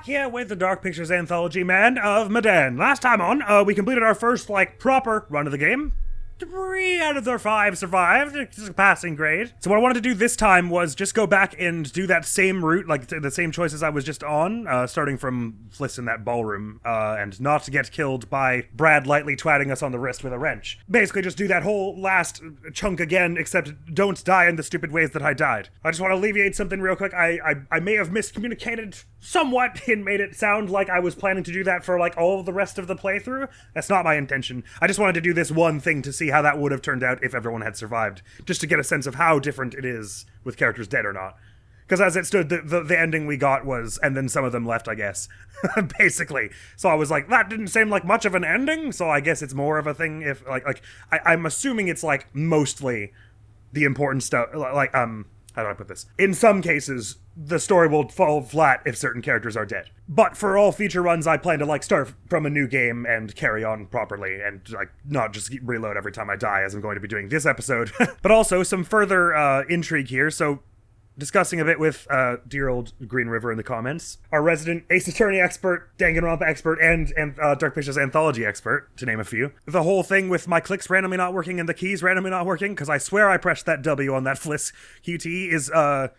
back here with the Dark Pictures Anthology Man of Medan. Last time on, we completed our first, proper run of the game. 3 out of the 5 survived. It's a passing grade. So what I wanted to do this time was just go back and do that same route, the same choices I was just on, starting from Fliss in that ballroom, and not to get killed by Brad lightly twatting us on the wrist with a wrench. Basically just do that whole last chunk again, except don't die in the stupid ways that I died. I just want to alleviate something real quick. I may have miscommunicated somewhat and made it sound like I was planning to do that for all the rest of the playthrough. That's not my intention. I just wanted to do this one thing to see how that would have turned out if everyone had survived, just to get a sense of how different it is with characters dead or not. Because as it stood, the ending we got was, and then some of them left, I guess, basically. So I was like, that didn't seem like much of an ending, so I guess it's more of a thing if, I'm assuming it's, mostly the important stuff, how do I put this? In some cases, the story will fall flat if certain characters are dead. But for all future runs, I plan to, start from a new game and carry on properly and, not just reload every time I die, as I'm going to be doing this episode. But also, some further intrigue here, so discussing a bit with dear old Green River in the comments, our resident Ace Attorney expert, Danganronpa expert, and Dark Pictures Anthology expert, to name a few. The whole thing with my clicks randomly not working and the keys randomly not working, because I swear I pressed that W on that Fliss QT, is,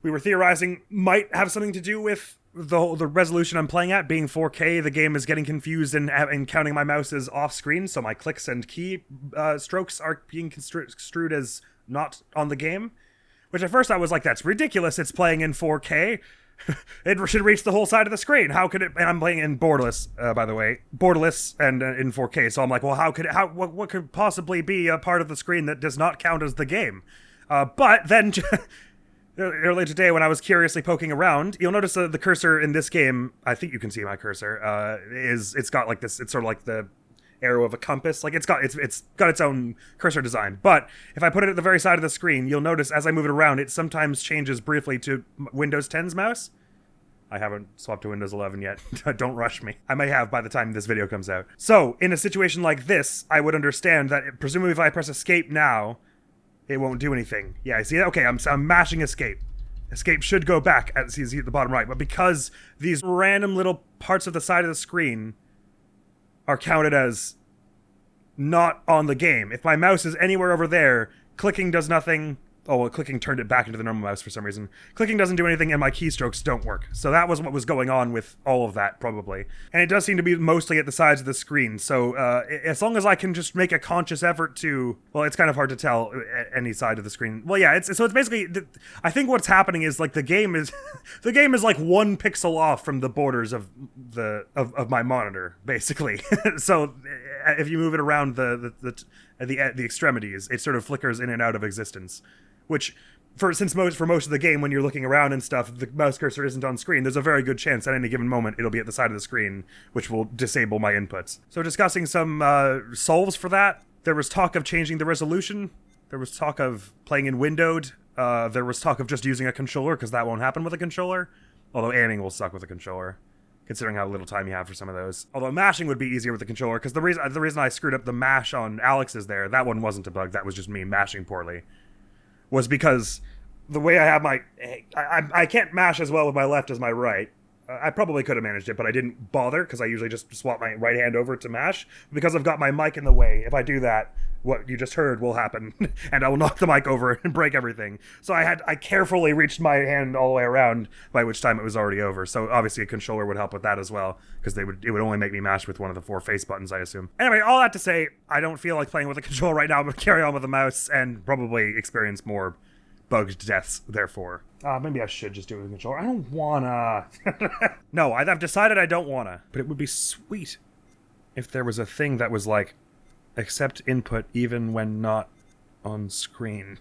we were theorizing might have something to do with the resolution I'm playing at being 4K. The game is getting confused and counting my mouse as off screen, so my clicks and key strokes are being construed as not on the game. Which at first I was like, that's ridiculous, it's playing in 4K. It should reach the whole side of the screen. How could it? And I'm playing in borderless, by the way. Borderless and in 4K. So I'm like, well, what could possibly be a part of the screen that does not count as the game? But then, earlier today when I was curiously poking around, you'll notice the cursor in this game, I think you can see my cursor, it's got this, it's sort of like the arrow of a compass. It's got its own cursor design. But if I put it at the very side of the screen, you'll notice as I move it around, it sometimes changes briefly to Windows 10's mouse. I haven't swapped to Windows 11 yet. Don't rush me. I may have by the time this video comes out. So, in a situation like this, I would understand that presumably if I press escape now, it won't do anything. Yeah, I see that? Okay, I'm mashing escape. Escape should go back, as you see at the bottom right. But because these random little parts of the side of the screen are counted as not on the game. If my mouse is anywhere over there, clicking does nothing. Oh, well, clicking turned it back into the normal mouse for some reason. Clicking doesn't do anything, and my keystrokes don't work. So that was what was going on with all of that, probably. And it does seem to be mostly at the sides of the screen. So as long as I can just make a conscious effort to... Well, it's kind of hard to tell at any side of the screen. Well, yeah, it's basically... I think what's happening is, the game is... the game is, 1 pixel off from the borders of my monitor, basically. So if you move it around the extremities, it sort of flickers in and out of existence. Which, for most of the game, when you're looking around and stuff, the mouse cursor isn't on screen. There's a very good chance at any given moment it'll be at the side of the screen, which will disable my inputs. So discussing some solves for that, there was talk of changing the resolution. There was talk of playing in windowed. There was talk of just using a controller, because that won't happen with a controller. Although aiming will suck with a controller, considering how little time you have for some of those. Although mashing would be easier with the controller, because the reason I screwed up the mash on Alex's there, that one wasn't a bug, that was just me mashing poorly, was because the way I have my... I can't mash as well with my left as my right. I probably could have managed it, but I didn't bother, because I usually just swap my right hand over to mash. Because I've got my mic in the way, if I do that, what you just heard will happen, and I will knock the mic over and break everything. So I carefully reached my hand all the way around, by which time it was already over. So obviously a controller would help with that as well, because it would only make me mash with one of the 4 face buttons, I assume. Anyway, all that to say, I don't feel like playing with a controller right now. I'm going to carry on with the mouse and probably experience more bugged deaths, therefore. Maybe I should just do it with a controller. I don't wanna. No, I've decided I don't wanna. But it would be sweet if there was a thing that was accept input even when not on screen.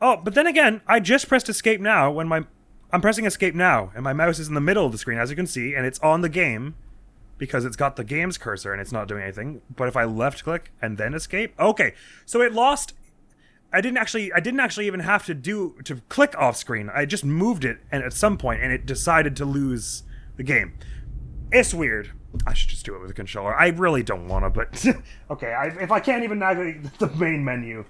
Oh, but then again, I just pressed escape now when I'm pressing escape now, and my mouse is in the middle of the screen, as you can see, and it's on the game, because it's got the game's cursor and it's not doing anything. But if I left click and then escape, okay, so it lost... I didn't actually even have to click off screen. I just moved it, and at some point, and it decided to lose the game. It's weird. I should just do it with a controller. I really don't want to, but okay. If I can't even navigate the main menu,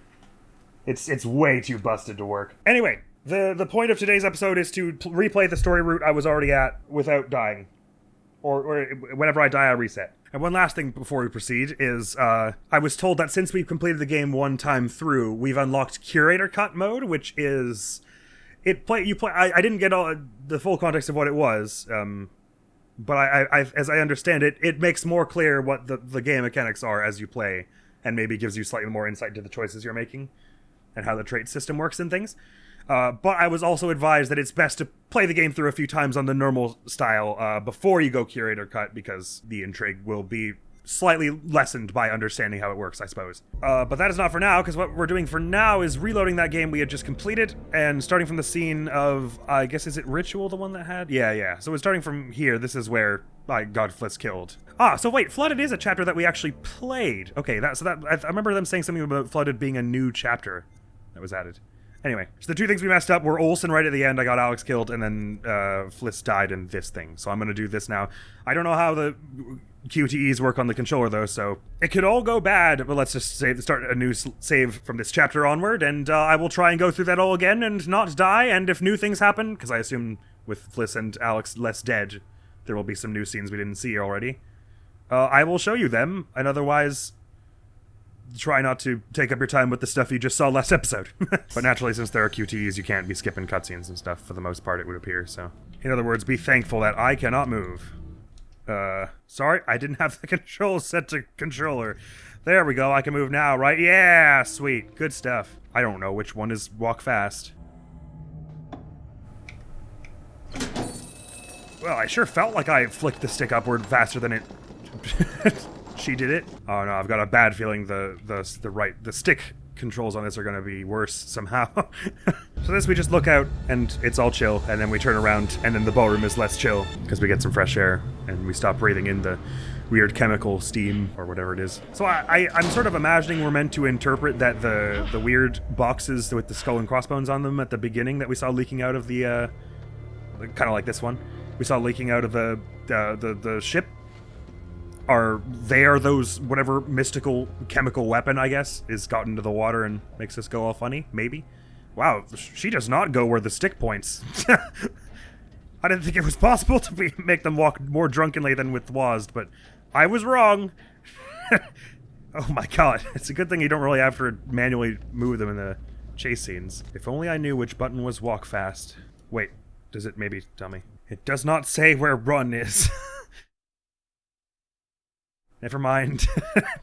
it's way too busted to work. Anyway, The point of today's episode is to replay the story route I was already at without dying. Or whenever I die, I reset. And one last thing before we proceed is, I was told that since we've completed the game one time through, we've unlocked Curator Cut mode, which is... I didn't get all the full context of what it was, but as I understand it, it makes more clear what the game mechanics are as you play, and maybe gives you slightly more insight into the choices you're making, and how the trait system works and things. But I was also advised that it's best to play the game through a few times on the normal style before you go Curator Cut, because the intrigue will be slightly lessened by understanding how it works, I suppose. But that is not for now, because what we're doing for now is reloading that game we had just completed, and starting from the scene of, I guess, is it Ritual, the one that had? Yeah. So we're starting from here. This is where I got Fliss killed. So wait, Flooded is a chapter that we actually played. Okay, I remember them saying something about Flooded being a new chapter that was added. Anyway, so the two things we messed up were Olsen right at the end, I got Alex killed, and then Fliss died in this thing. So I'm going to do this now. I don't know how the QTEs work on the controller, though, so it could all go bad, but let's just start a new save from this chapter onward, and I will try and go through that all again and not die, and if new things happen, because I assume with Fliss and Alex less dead, there will be some new scenes we didn't see already, I will show you them, and otherwise... try not to take up your time with the stuff you just saw last episode. But naturally, since there are QTEs, you can't be skipping cutscenes and stuff for the most part, it would appear, so. In other words, be thankful that I cannot move. Sorry, I didn't have the controls set to controller. There we go, I can move now, right? Yeah, sweet, good stuff. I don't know which one is walk fast. Well, I sure felt like I flicked the stick upward faster than it... She did it. Oh no, I've got a bad feeling the stick controls on this are gonna be worse somehow. So this we just look out and it's all chill, and then we turn around and then the ballroom is less chill because we get some fresh air and we stop breathing in the weird chemical steam or whatever it is. So I'm sort of imagining we're meant to interpret that the weird boxes with the skull and crossbones on them at the beginning that we saw leaking out of the kind of like this one we saw leaking out of the ship. Are those whatever mystical chemical weapon, I guess, is got into the water and makes us go all funny? Maybe? Wow, she does not go where the stick points. I didn't think it was possible to make them walk more drunkenly than with WASD, but I was wrong. Oh my god, it's a good thing you don't really have to manually move them in the chase scenes. If only I knew which button was walk fast. Wait, does it maybe tell me? It does not say where run is. Never mind.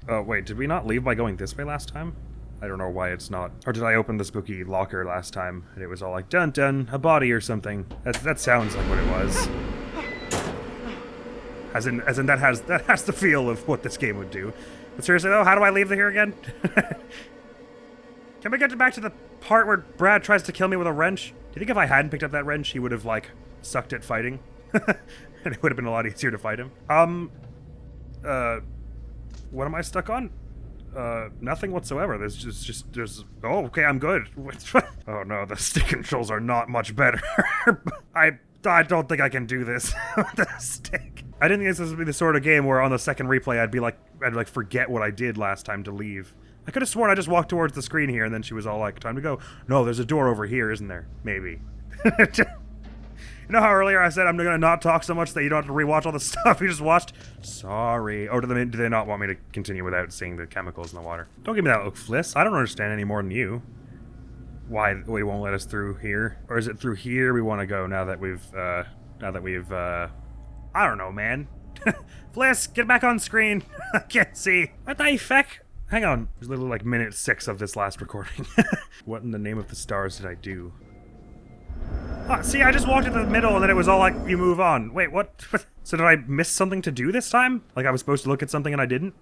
Oh, wait, did we not leave by going this way last time? I don't know why it's not. Or did I open the spooky locker last time and it was all like, dun dun, a body or something? That sounds like what it was. As in that has the feel of what this game would do. But seriously though, how do I leave here again? Can we get back to the part where Brad tries to kill me with a wrench? Do you think if I hadn't picked up that wrench, he would have, like, sucked at fighting? And it would have been a lot easier to fight him. What am I stuck on? Nothing whatsoever. There's oh, okay, I'm good. Oh no, the stick controls are not much better. I don't think I can do this with the stick. I didn't think this would be the sort of game where on the second replay I'd forget what I did last time to leave. I could have sworn I just walked towards the screen here and then she was all like, time to go. No, there's a door over here, isn't there? Maybe. You know how earlier I said I'm gonna not talk so much that you don't have to rewatch all the stuff you just watched? Sorry. Oh, do they not want me to continue without seeing the chemicals in the water? Don't give me that look, Fliss. I don't understand any more than you. Why they won't let us through here? Or is it through here we want to go now that we've, I don't know, man. Fliss, get back on screen. I can't see. What the heck? Hang on. There's literally like minute 6 of this last recording. What in the name of the stars did I do? Oh, see, I just walked into the middle and then it was all like, you move on. Wait, what? So did I miss something to do this time? Like I was supposed to look at something and I didn't?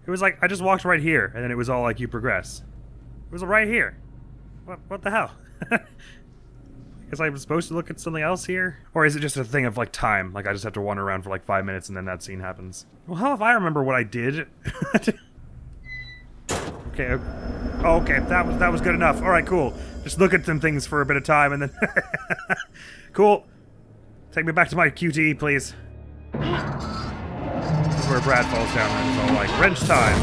It was like, I just walked right here and then it was all like, you progress. It was right here. What the hell? Guess I was supposed to look at something else here? Or is it just a thing of like time? Like I just have to wander around for like 5 minutes and then that scene happens. Well, how if I remember what I did? Okay, okay, that was good enough. All right, cool. Just look at some things for a bit of time and then... Cool. Take me back to my QTE, please. This is where Brad falls down and it's all like, wrench time.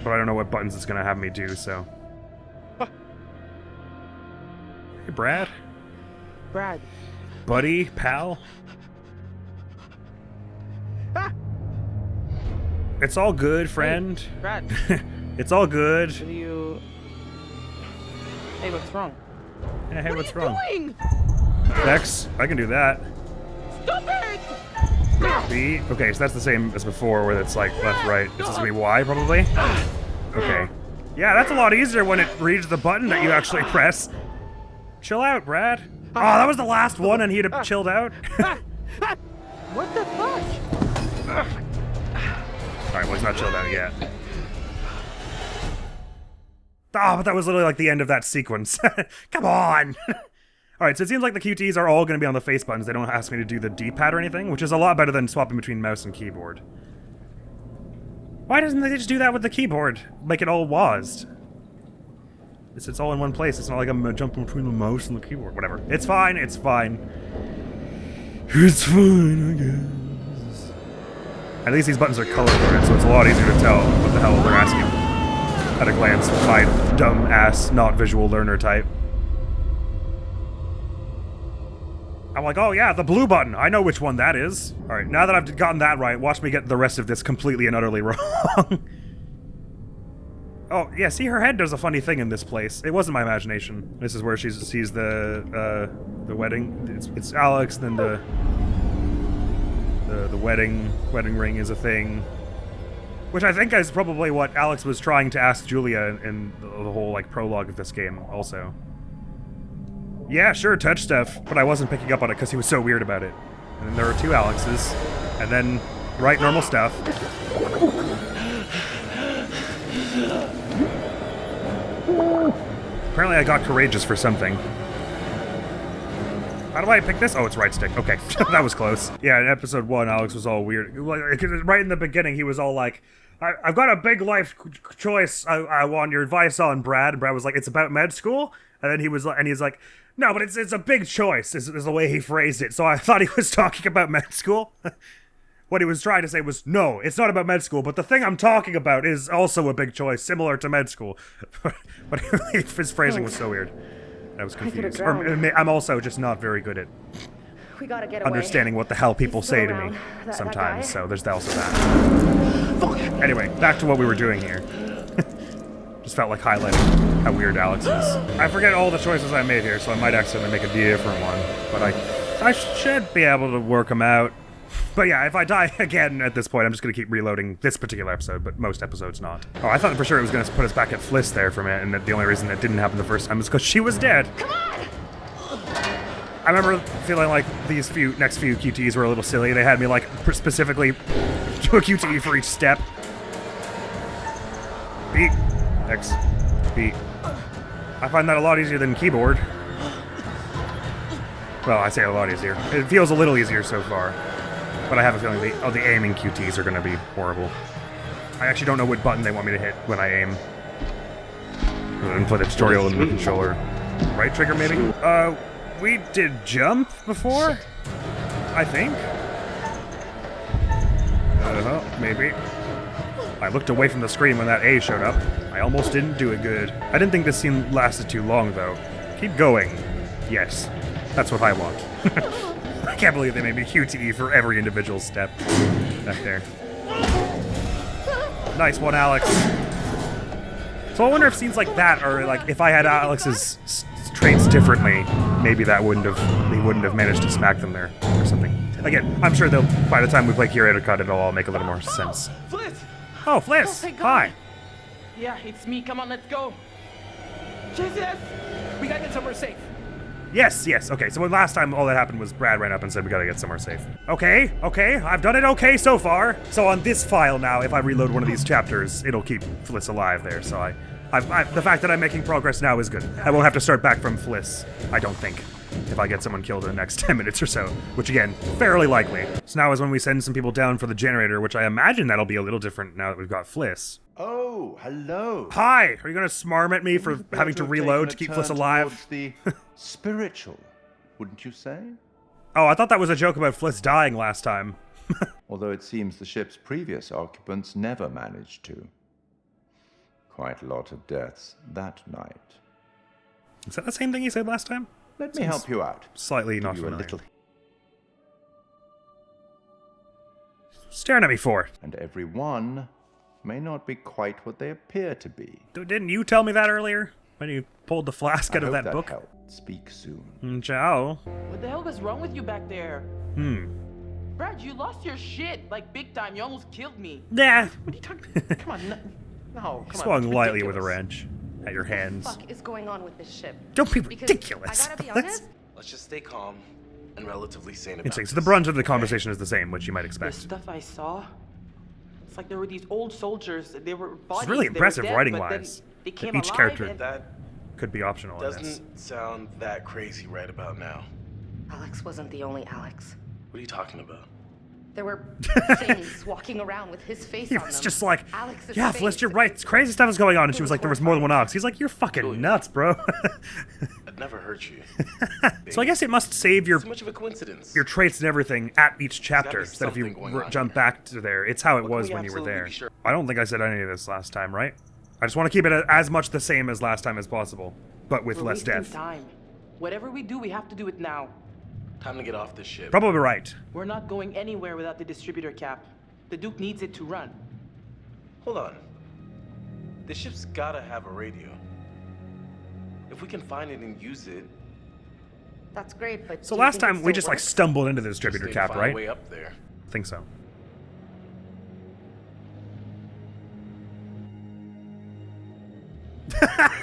but I don't know what buttons it's gonna have me do, so. Hey, Brad. Brad. Buddy, pal. Ah! It's all good, friend. Hey, Brad. It's all good. What do you... Hey, what's wrong? Yeah, hey, what's What are you wrong? doing? X, I can do that. Stop it! B. Okay, so that's the same as before, where it's like left, right. This is gonna be Y, probably. Okay. Yeah, that's a lot easier when it reads the button that you actually press. Chill out, Brad. Oh, that was the last one, and he'd have chilled out. What the fuck? Alright, well, he's not chilled out yet. Oh, but that was literally like the end of that sequence. Come on! Alright, so it seems like the QTs are all going to be on the face buttons. They don't ask me to do the D-pad or anything, which is a lot better than swapping between mouse and keyboard. Why doesn't they just do that with the keyboard? Make it all WASD. It's all in one place. It's not like I'm jumping between the mouse and the keyboard. Whatever. It's fine, it's fine. It's fine, I guess. At least these buttons are color-coded, so it's a lot easier to tell what the hell they're asking at a glance. My dumb-ass, not visual learner type. I'm like, oh yeah, the blue button. I know which one that is. Alright, now that I've gotten that right, watch me get the rest of this completely and utterly wrong. Oh, yeah, see, her head does a funny thing in this place. It wasn't my imagination. This is where she sees the wedding. It's Alex, then the wedding ring is a thing. Which I think is probably what Alex was trying to ask Julia in the whole, like, prologue of this game, also. Yeah, sure, touch stuff, but I wasn't picking up on it because he was so weird about it. And then there were two Alexes, and then right normal stuff. Apparently I got courageous for something. How do I pick this? Oh, it's right stick. Okay, that was close. Yeah, in episode 1, Alex was all weird. Right in the beginning, he was all like, I've got a big life choice I want your advice on, Brad. And Brad was like, it's about med school? And then he's like, no, but it's a big choice, is the way he phrased it. So I thought he was talking about med school. What he was trying to say was, no, it's not about med school, but the thing I'm talking about is also a big choice, similar to med school. But his phrasing was so weird. I was confused. I'm also just not very good at understanding what the hell people say to me sometimes, so there's also that. Anyway, back to what we were doing here. Just felt like highlighting how weird Alex is. I forget all the choices I made here, so I might accidentally make a different one. But I should be able to work them out. But yeah, if I die again at this point, I'm just going to keep reloading this particular episode, but most episodes not. Oh, I thought for sure it was going to put us back at Fliss there for a minute, and that the only reason it didn't happen the first time is because she was dead. Come on! I remember feeling like these next few QTs were a little silly. They had me like specifically do a QTE for each step. B, X, B. I find that a lot easier than keyboard. Well, I say a lot easier. It feels a little easier so far. But I have a feeling the aiming QTs are going to be horrible. I actually don't know what button they want me to hit when I aim. I didn't play the tutorial in the controller. Right trigger, maybe? We did jump before? I think? Maybe. I looked away from the screen when that A showed up. I almost didn't do it good. I didn't think this scene lasted too long, though. Keep going. Yes. That's what I want. I can't believe they made me QTE for every individual step. Back there. Nice one, Alex. So I wonder if scenes like that are like, if I had Alex's traits differently, maybe he wouldn't have managed to smack them there or something. Again, I'm sure by the time we play Curator Cut, it'll all make a little more sense. Fliss! Oh, Fliss! Oh, Hi! Yeah, it's me. Come on, let's go. Jesus! We gotta get somewhere safe. Yes, okay, so when last time all that happened was Brad ran up and said we gotta get somewhere safe. Okay, I've done it okay so far. So on this file now, if I reload one of these chapters, it'll keep Fliss alive there, so the fact that I'm making progress now is good. I won't have to start back from Fliss, I don't think, if I get someone killed in the next 10 minutes or so, which again, fairly likely. So now is when we send some people down for the generator, which I imagine that'll be a little different now that we've got Fliss. Oh, hello. Hi! Are you gonna smarm at me for having to reload to keep Fliss alive? The spiritual, wouldn't you say? Oh, I thought that was a joke about Fliss dying last time. Although it seems the ship's previous occupants never managed to. Quite a lot of deaths that night. Is that the same thing he said last time? Let me help you out. Slightly not Give you a familiar. little, Staring at me for it. and every one may not be quite what they appear to be. Didn't you tell me that earlier? When you pulled the flask out I of hope that book? helped. Speak soon. Ciao. What the hell was wrong with you back there? Hmm. Brad, you lost your shit, like big time. You almost killed me. Nah. What are you talking? Come on, no, come on. Swung that's lightly with a ridiculous. wrench at your hands. What the fuck is going on with this ship? Don't be Because ridiculous. I gotta be honest, Let's just stay calm and relatively sane about Interesting. So this. the brunt of the conversation is the same, which you might The expect. stuff I saw, it's like there were these old soldiers. They were bodies. really they were impressive dead, writing but then wise. They That came each alive character- and- That Could be optional in this. doesn't sound that crazy right about now. Alex wasn't the only Alex. What are you talking about? There were things walking around with his face He on was them. just like, Alex's yeah, face. Felicity, you're right. Crazy stuff is going on. And she was like, there was more than one Alex. He's like, you're fucking nuts, bro. I'd never hurt you. So I guess it must save your Too much of a coincidence. your traits and everything at each chapter, be so that if you something going on jump here. back to there, it's how it What can was we when you were absolutely there. be sure? I don't think I said any of this last time, right? I just want to keep it as much the same as last time as possible, but with We're less wasting death. time. Whatever we do, we have to do it now. Time to get off this ship. Probably right. We're not going anywhere without the distributor cap. The Duke needs it to run. Hold on. This ship's gotta have a radio. If we can find it and use it, That's great, but So do you last think it time we still just like works? stumbled into the just distributor need to cap, find right? a way up there. I think so.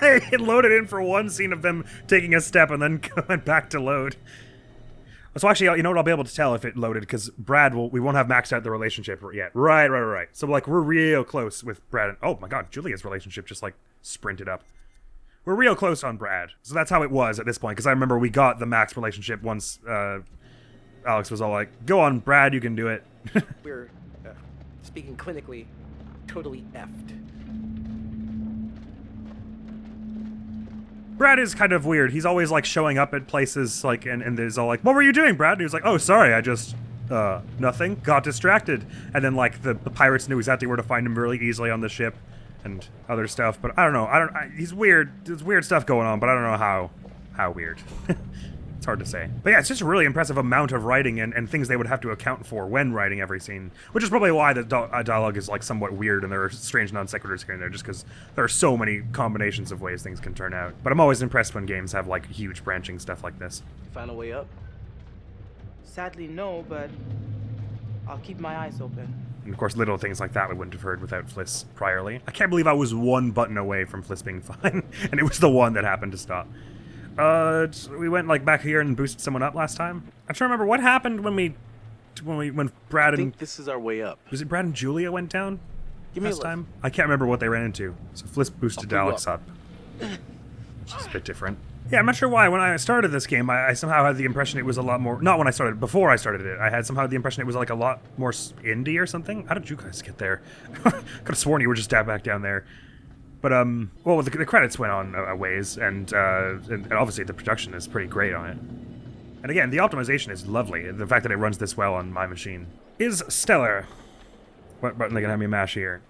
It loaded in for one scene of them taking a step and then going back to load. So actually, you know what? I'll be able to tell if it loaded because we won't have maxed out the relationship yet. Right. So like we're real close with Brad. And, oh my God, Julia's relationship just like sprinted up. We're real close on Brad. So that's how it was at this point because I remember we got the max relationship once Alex was all like, "Go on, Brad, you can do it." We're, speaking clinically, totally effed. Brad is kind of weird. He's always like showing up at places like and there's all like, "What were you doing, Brad?" And he was like, "Oh, sorry, I just nothing. Got distracted." And then like the pirates knew exactly where to find him really easily on the ship and other stuff. But I don't know. He's weird. There's weird stuff going on, but I don't know how weird. It's hard to say. But yeah, it's just a really impressive amount of writing and things they would have to account for when writing every scene, which is probably why the dialogue is like somewhat weird and there are strange non sequiturs here and there, just because there are so many combinations of ways things can turn out. But I'm always impressed when games have like huge branching stuff like this. Find a way up. Sadly, no, but I'll keep my eyes open. And of course, little things like that we wouldn't have heard without Fliss priorly. I can't believe I was one button away from Fliss being fine, and it was the one that happened to stop. We went like back here and boosted someone up last time. I'm trying to remember what happened when Brad I and think this is our way up. was it Brad and Julia went down Give me a last lift. time? I can't remember what they ran into. So Fliss boosted I'll pull you Alex up. Which is a bit different. Yeah, I'm not sure why. When I started this game, I somehow had the impression it was a lot more... Not when I started, before I started it. I had somehow the impression it was like a lot more indie or something. How did you guys get there? Could have sworn you were just back down there. But, well, the credits went on a ways, and obviously the production is pretty great on it. And again, the optimization is lovely. The fact that it runs this well on my machine is stellar. What button are they gonna have me mash here?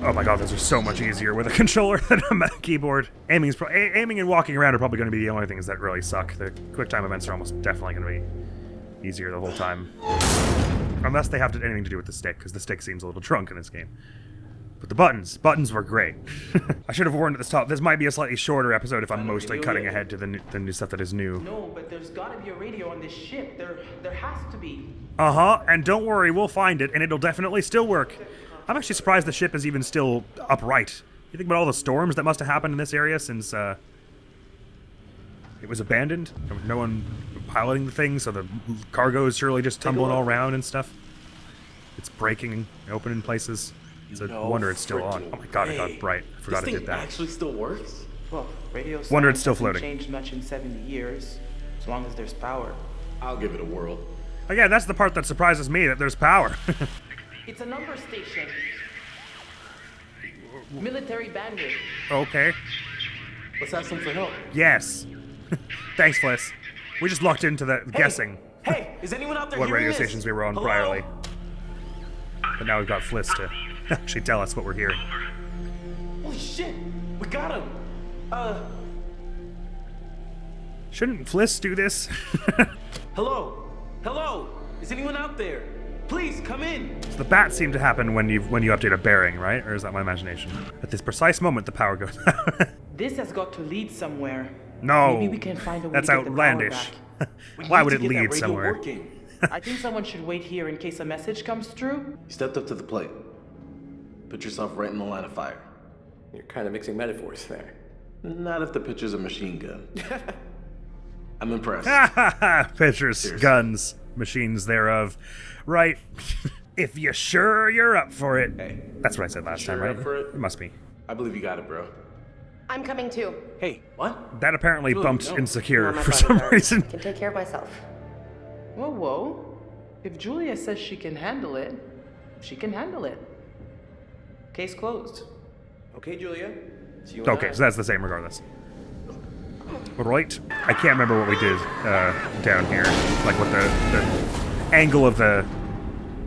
Oh my God, those are so much easier with a controller than a keyboard. Aiming and walking around are probably going to be the only things that really suck. The quick time events are almost definitely going to be easier the whole time. Unless they have anything to do with the stick, because the stick seems a little drunk in this game. But the buttons were great. I should have warned at the top, this might be a slightly shorter episode if I'm mostly cutting ahead to the new stuff that is new. No, but there's gotta be a radio on this ship. There has to be. And don't worry, we'll find it, and it'll definitely still work. I'm actually surprised the ship is even still upright. You think about all the storms that must have happened in this area since, it was abandoned? There was no one piloting the thing, so the cargo is surely just tumbling all around and stuff. It's breaking open in places. So no wonder it's still on. Oh my God, it got bright. I forgot it did that. Actually still works. Well, radio Wonder it's still science hasn't floating. changed much in 70 years, as long as there's power. I'll give it a whirl. Again, that's the part that surprises me, that there's power. It's a number station. Military bandit. Okay. Let's ask them for help. Yes. Thanks, Fliss. We just locked into the guessing Hey, is anyone out there what hearing radio this? stations we were on Hello? priorly. But now we've got Fliss to actually tell us what we're hearing. Holy shit! We got him! Shouldn't Fliss do this? Hello? Hello? Is anyone out there? Please, come in! So the bats seem to happen when you update a bearing, right? Or is that my imagination? At this precise moment, the power goes out. This has got to lead somewhere. No, Maybe we can find a way that's to get the power outlandish. back. Why would it lead somewhere? I think someone should wait here in case a message comes through. You stepped up to the plate. Put yourself right in the line of fire. You're kind of mixing metaphors there. Not if the picture's a machine gun. I'm impressed. Pictures, Seriously. guns, machines thereof. Right. If you're sure you're up for it. Hey. That's what I said last time, Sure right? up for it? It must be. I believe you got it, bro. I'm coming too. Hey, what? That apparently Really? bumped No. Insecure Not my for some bodyguard. reason. Can take care of myself. Whoa, whoa. If Julia says she can handle it, she can handle it. Case closed. Okay, Julia. See you Okay, so that's the same regardless. Right. I can't remember what we did down here. Like what the angle of the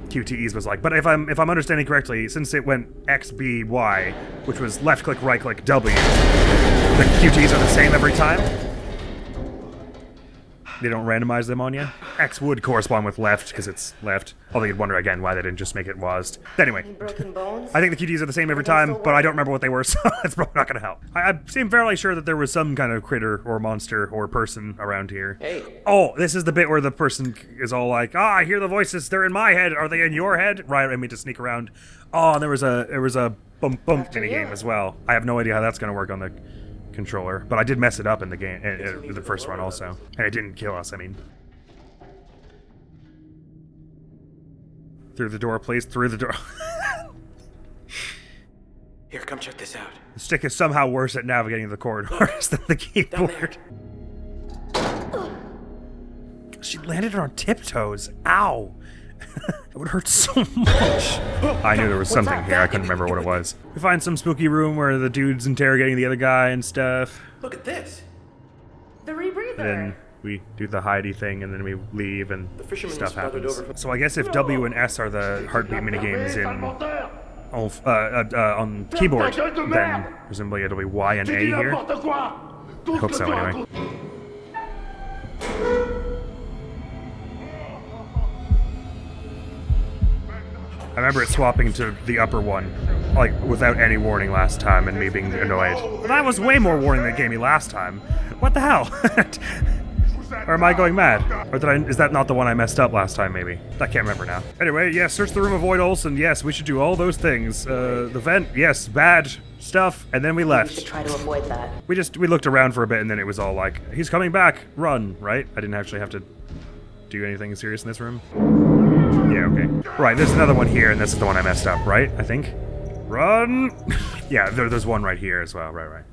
QTEs was like. But if I'm understanding correctly, since it went X, B, Y, which was left click, right click, W, the QTEs are the same every time? They don't randomize them on you? X would correspond with left, because it's left. Although you'd wonder again why they didn't just make it WASD. Anyway, Any broken bones? I think the QTEs are the same every Are they time, still but I working? don't remember what they were, so that's probably not going to help. I seem fairly sure that there was some kind of critter or monster or person around here. Hey. Oh, this is the bit where the person is all like, I hear the voices, they're in my head, are they in your head? Right, I mean to sneak around. Oh, and there was a bump After minigame you. as well. I have no idea how that's going to work on the controller, but I did mess it up in the game, in the first run also. And it didn't kill us, I mean. Through the door, please, through the door. Here, come check this out. The stick is somehow worse at navigating the corridors than the keyboard. She landed on tiptoes. Ow. It would hurt so much. I knew there was something here. I couldn't remember what it was. We find some spooky room where the dude's interrogating the other guy and stuff. Look at this. The rebreather. Then we do the hidey thing and then we leave and The fisherman stuff was bothered happens. over- So I guess if W and S are the heartbeat minigames on keyboard, then presumably it'll be Y and A here. I hope so anyway. I remember it swapping to the upper one, like, without any warning last time and me being annoyed. But that was way more warning than it gave me last time. What the hell? Or am I going mad? Or is that not the one I messed up last time, maybe? I can't remember now. Anyway, yes, search the room, avoid Olsen. Yes, we should do all those things. The vent, yes, bad stuff. And then we We left. should try to avoid that. We looked around for a bit and then it was all like, he's coming back, run, right? I didn't actually have to do anything serious in this room. Yeah, okay. Right, there's another one here and this is the one I messed up, right? I think. Run! Yeah, there's one right here as well, right.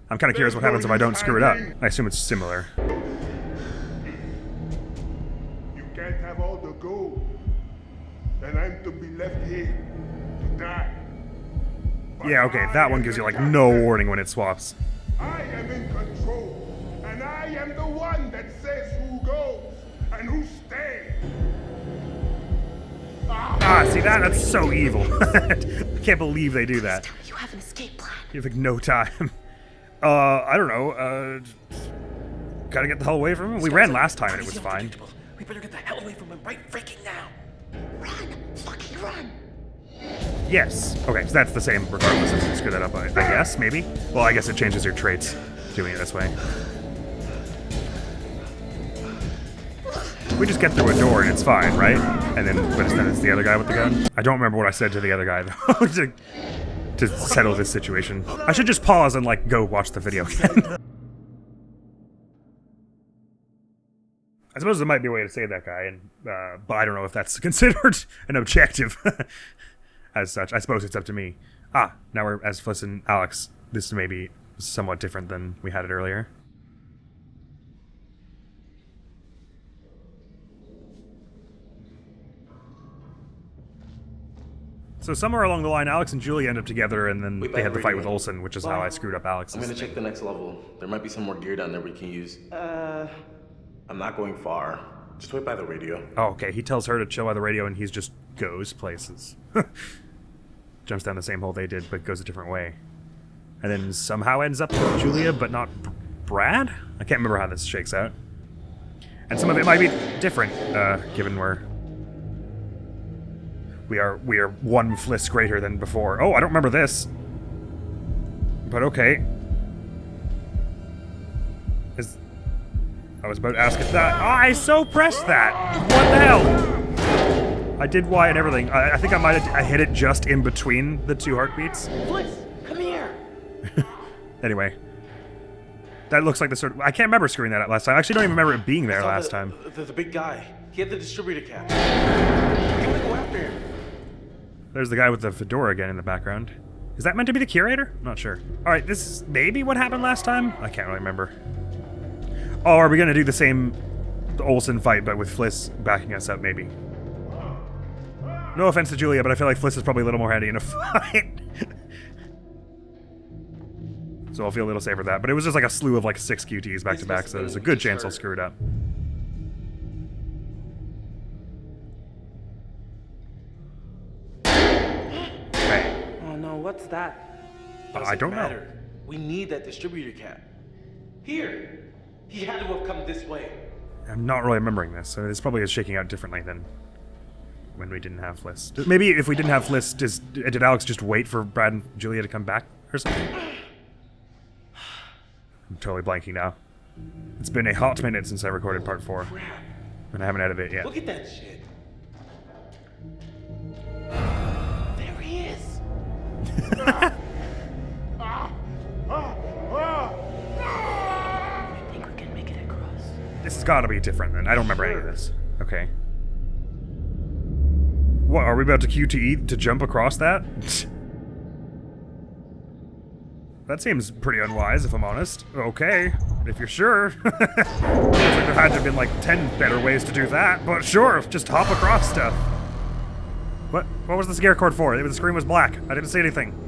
I'm kind of curious what happens if I don't screw it up. I assume it's similar. You can't have all the gold. And I'm to be left here to die. Yeah, okay, that one gives you like no warning when it swaps. I am in control. And I am the one that says who goes and who stays. Ah, see that's so evil. I can't believe they do that. You have an escape plan. You have like no time. I don't know, gotta get the hell away from him? We ran last time and it was fine. We better get the hell away from him right freaking now. Run! Fucking run! Yes. Okay, so that's the same regardless if you screw that up, I guess, maybe? Well, I guess it changes your traits doing it this way. We just get through a door and it's fine, right? And then it's the other guy with the gun. I don't remember what I said to the other guy, though, to settle this situation. I should just pause and, like, go watch the video again. I suppose there might be a way to save that guy, and but I don't know if that's considered an objective as such. I suppose it's up to me. Ah, now we're as Fliss and Alex. This may be somewhat different than we had it earlier. So somewhere along the line, Alex and Julie end up together, and then they had the fight with Olsen, which is how I screwed up Alex's. I'm gonna check the next level. There might be some more gear down there we can use. I'm not going far. Just wait by the radio. Oh, okay. He tells her to chill by the radio, and he just goes places. jumps down the same hole they did, but goes a different way. And then somehow ends up with Julia, but not Brad? I can't remember how this shakes out. And some of it might be different, given we are one Fliss greater than before. Oh, I don't remember this. But okay. I was about to ask if that. Oh, I so pressed that! What the hell? I did Y and everything. I think I hit it just in between the two heartbeats. Fliss, come here. Anyway. That looks like the sort of... I can't remember screwing that up last time. I actually don't even remember it being there last time. The big guy. He had the distributor cap. I'm gonna go after him. There's the guy with the fedora again in the background. Is that meant to be the curator? I'm not sure. Alright, this is maybe what happened last time? I can't really remember. Oh, are we gonna do the same Olsen fight, but with Fliss backing us up, maybe? No offense to Julia, but I feel like Fliss is probably a little more handy in a fight. So I'll feel a little safer with that. But it was just like a slew of like 6 QTs back to back, so there's a good chance I'll screw it up. Hey. Oh no, what's that? I don't know. We need that distributor cap. Here. He had to have come this way. I'm not really remembering this, so it's probably shaking out differently than when we didn't have Fliss. Maybe if we didn't have Fliss, did Alex just wait for Brad and Julia to come back or something? I'm totally blanking now. It's been a hot minute since I recorded part 4. And I haven't edited it yet. Look at that shit. There he is. I think we can make it across. This has got to be different then. I don't remember any of this. Okay. What, are we about to QTE to jump across that? That seems pretty unwise, if I'm honest. Okay, if you're sure. Looks like there had to have been like 10 better ways to do that, but sure, just hop across stuff. What was the scare cord for? The screen was black. I didn't see anything.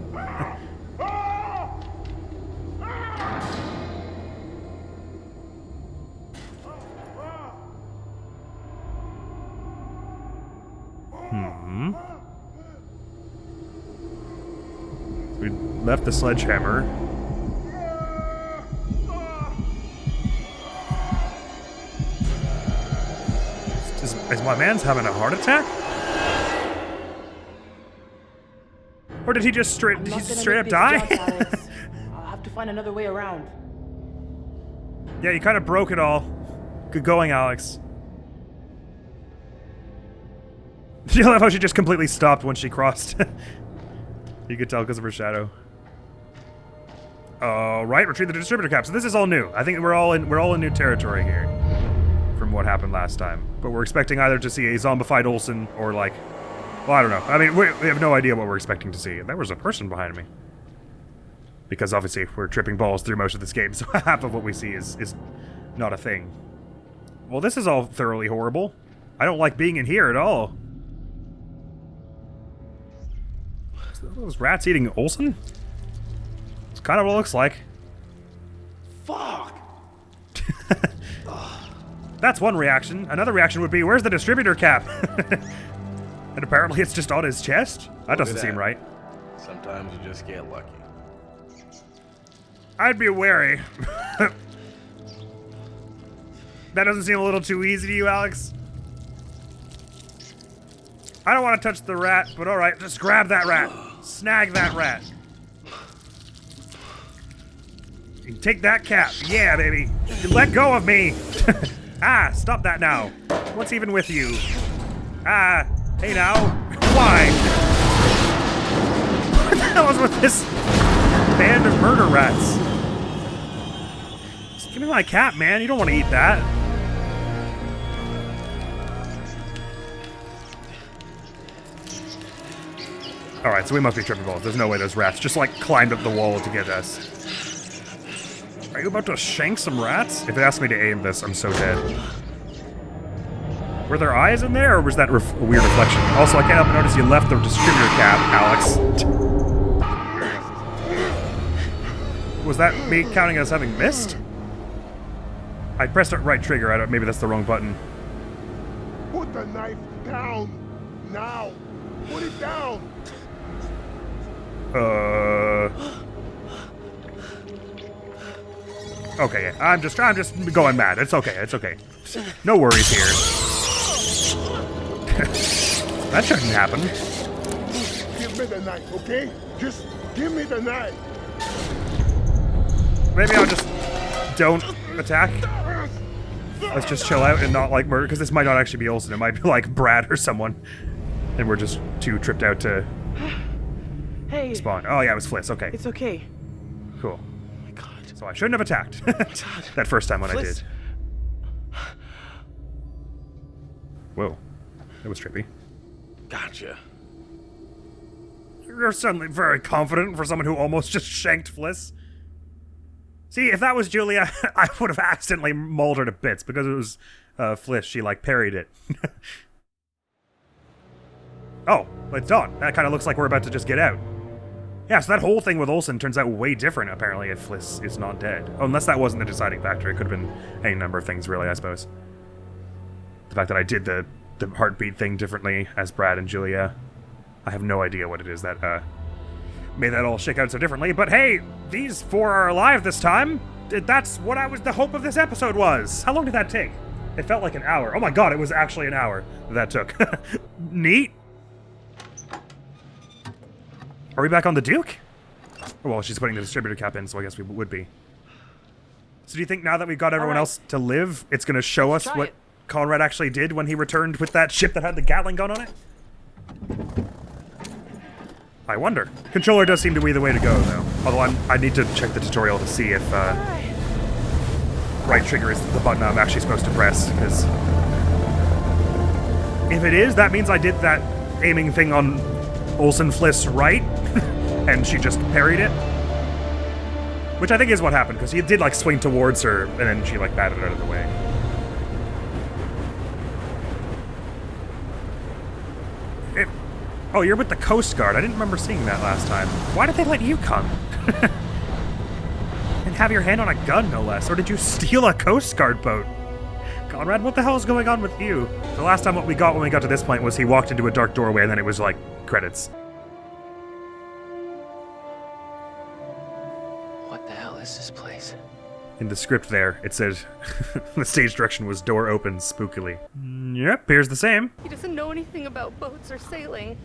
We left the sledgehammer. Is my man's having a heart attack? Or did he just straight up die? I'll have to find another way around. Yeah, you kind of broke it all. Good going, Alex. Did you love how she just completely stopped when she crossed? You could tell because of her shadow. Right, retrieve the distributor cap. So this is all new. I think we're all in new territory here from what happened last time. But we're expecting either to see a zombified Olsen or like, well, I don't know. I mean, we have no idea what we're expecting to see. There was a person behind me. Because obviously we're tripping balls through most of this game, so half of what we see is not a thing. Well, this is all thoroughly horrible. I don't like being in here at all. Those rats eating Olsen? It's kind of what it looks like. Fuck! That's one reaction. Another reaction would be, where's the distributor cap? And apparently it's just on his chest? That doesn't seem right. Sometimes you just get lucky. I'd be wary. That doesn't seem a little too easy to you, Alex? I don't want to touch the rat, but alright, just grab that rat. Snag that rat. You take that cap. Yeah, baby. Let go of me. Ah, stop that now. What's even with you? Ah, hey now. Why? What the hell is with this band of murder rats? Just give me my cap, man. You don't want to eat that. Alright, so we must be tripping balls. There's no way those rats just like climbed up the wall to get us. Are you about to shank some rats? If it asks me to aim this, I'm so dead. Were there eyes in there, or was that a weird reflection? Also, I can't help but notice you left the distributor cap, Alex. Was that me counting as having missed? I pressed the right trigger. Maybe that's the wrong button. Put the knife down now. Put it down. Okay, yeah, I'm just going mad. It's okay. No worries here. That shouldn't happen. Give me the knife, okay? Just give me the knife. Maybe I'll just don't attack. Let's just chill out and not like murder, because this might not actually be Olsen. It might be like Brad or someone, and we're just too tripped out to Hey. spawn. Oh yeah, it was Fliss. Okay, It's okay. cool. Oh my god. So I shouldn't have attacked that first time when I Fliss. did. Whoa, that was trippy. Gotcha. You're suddenly very confident for someone who almost just shanked Fliss. See, if that was Julia, I would have accidentally mauled her to bits because it was Fliss. She like parried it. Oh, it's dawn. That kind of looks like we're about to just get out. Yeah, so that whole thing with Olsen turns out way different, apparently, if Fliss is not dead. Oh, unless that wasn't the deciding factor. It could have been any number of things, really, I suppose. The fact that I did the heartbeat thing differently as Brad and Julia, I have no idea what it is that made that all shake out so differently. But hey, these four are alive this time. That's what the hope of this episode was. How long did that take? It felt like an hour. Oh my god, it was actually an hour that took. Neat. Are we back on the Duke? Oh, well, she's putting the distributor cap in, so I guess we would be. So do you think now that we've got everyone else to live, it's going to show us what Conrad actually did when he returned with that ship that had the Gatling gun on it? I wonder. Controller does seem to be the way to go, though. Although I need to check the tutorial to see if right trigger is the button I'm actually supposed to press, because if it is, that means I did that aiming thing on Olsen Fliss right, and she just parried it. Which I think is what happened, because he did like swing towards her, and then she like batted it out of the way. Oh, you're with the Coast Guard. I didn't remember seeing that last time. Why did they let you come? And have your hand on a gun, no less. Or did you steal a Coast Guard boat? Conrad, what the hell is going on with you? The last time what we got when we got to this point was he walked into a dark doorway and then it was like, credits. What the hell is this place? In the script there, it said the stage direction was door open spookily. Yep, appears the same. He doesn't know anything about boats or sailing.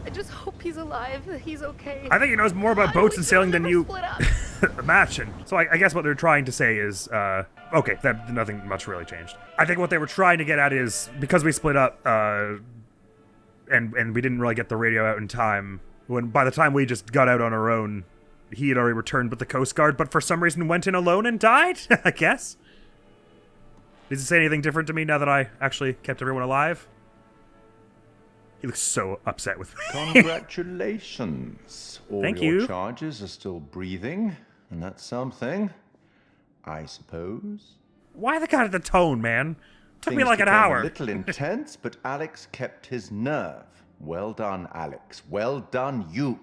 I just hope he's alive, that he's okay. I think he knows more about boats and sailing than you Split up. imagine. So I guess what they're trying to say is, okay, that nothing much really changed. I think what they were trying to get at is, because we split up, and we didn't really get the radio out in time, when by the time we just got out on our own, he had already returned with the Coast Guard, but for some reason went in alone and died, I guess? Does it say anything different to me now that I actually kept everyone alive? He looks so upset with me. Congratulations. All Thank your you. charges are still breathing, and that's something, I suppose. Why the kind of the tone, man? Took me Things like an became hour. A little intense, but Alex kept his nerve. Well done, Alex. Well done, you.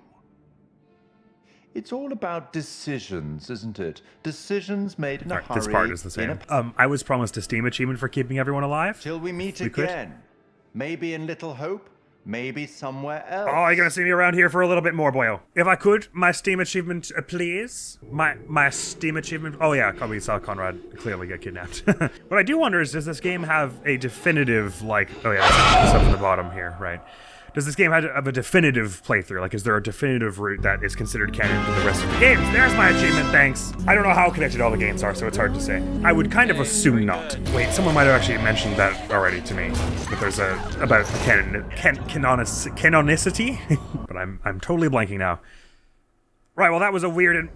It's all about decisions, isn't it? Decisions made in a Alright, hurry. this part is the same. I was promised a Steam achievement for keeping everyone alive. Till we meet We could. again. Maybe in Little Hope, maybe somewhere else. Oh, you're gonna see me around here for a little bit more, boyo. If I could, my Steam achievement, please. My Steam achievement. Oh yeah, we saw Conrad clearly get kidnapped. What I do wonder is, does this game have a definitive, like, oh yeah, that's stuff at the bottom here, right? Does this game have a definitive playthrough? Like, is there a definitive route that is considered canon to the rest of the games? There's my achievement, thanks. I don't know how connected all the games are, so it's hard to say. I would kind of assume not. Wait, someone might have actually mentioned that already to me. That there's about canonicity? But I'm totally blanking now. Right, well that was a weird and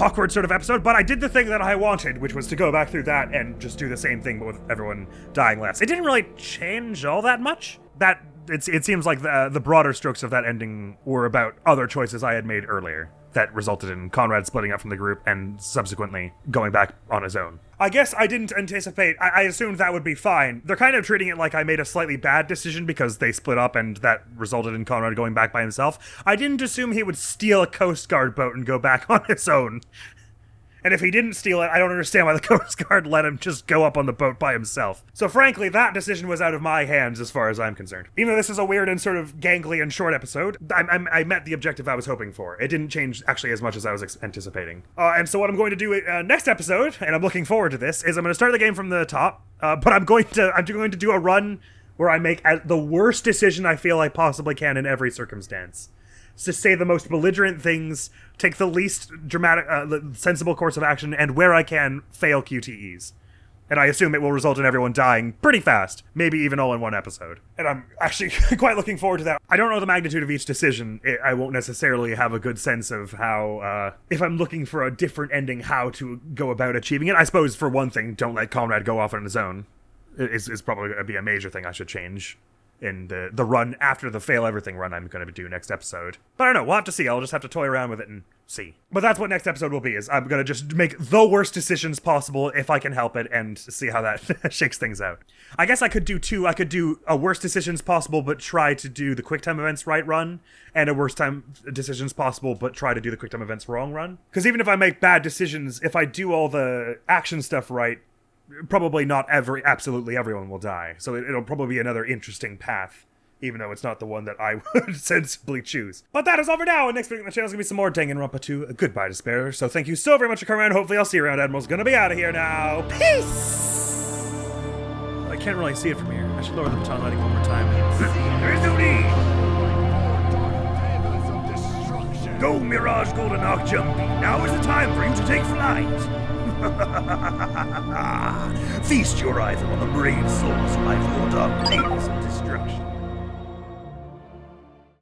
awkward sort of episode, but I did the thing that I wanted, which was to go back through that and just do the same thing, but with everyone dying less. It didn't really change all that much. It seems like the broader strokes of that ending were about other choices I had made earlier that resulted in Conrad splitting up from the group and subsequently going back on his own. I guess I didn't anticipate, I assumed that would be fine. They're kind of treating it like I made a slightly bad decision because they split up and that resulted in Conrad going back by himself. I didn't assume he would steal a Coast Guard boat and go back on his own. And if he didn't steal it, I don't understand why the Coast Guard let him just go up on the boat by himself. So frankly, that decision was out of my hands as far as I'm concerned. Even though this is a weird and sort of gangly and short episode, I met the objective I was hoping for. It didn't change actually as much as I was anticipating. And so what I'm going to do next episode, and I'm looking forward to this, is I'm going to start the game from the top, but I'm going to do a run where I make the worst decision I feel I possibly can in every circumstance. To say the most belligerent things, take the least dramatic, sensible course of action, and where I can, fail QTEs. And I assume it will result in everyone dying pretty fast, maybe even all in one episode. And I'm actually quite looking forward to that. I don't know the magnitude of each decision. I won't necessarily have a good sense of how, if I'm looking for a different ending, how to go about achieving it. I suppose, for one thing, don't let Conrad go off on his own. Is probably going to be a major thing I should change in the run after the fail everything run I'm going to do next episode. But I don't know, we'll have to see. I'll just have to toy around with it and see. But that's what next episode will be, is I'm going to just make the worst decisions possible if I can help it and see how that shakes things out. I guess I could do two. I could do a worst decisions possible but try to do the quick time events right run, and a worst time decisions possible but try to do the quick time events wrong run. Because even if I make bad decisions, if I do all the action stuff right, probably not absolutely everyone will die. So it'll probably be another interesting path, even though it's not the one that I would sensibly choose. But that is all for now, and next week on the channel is going to be some more Danganronpa 2, Goodbye Despair. So thank you so very much for coming around. Hopefully I'll see you around. Admiral's going to be out of here now. Peace! I can't really see it from here. I should lower the baton lighting one more time. There is no need! Go, Mirage Golden Arc Jumpy. Now is the time for you to take flight. Feast your eyes upon the brave souls of my four dark blades of destruction.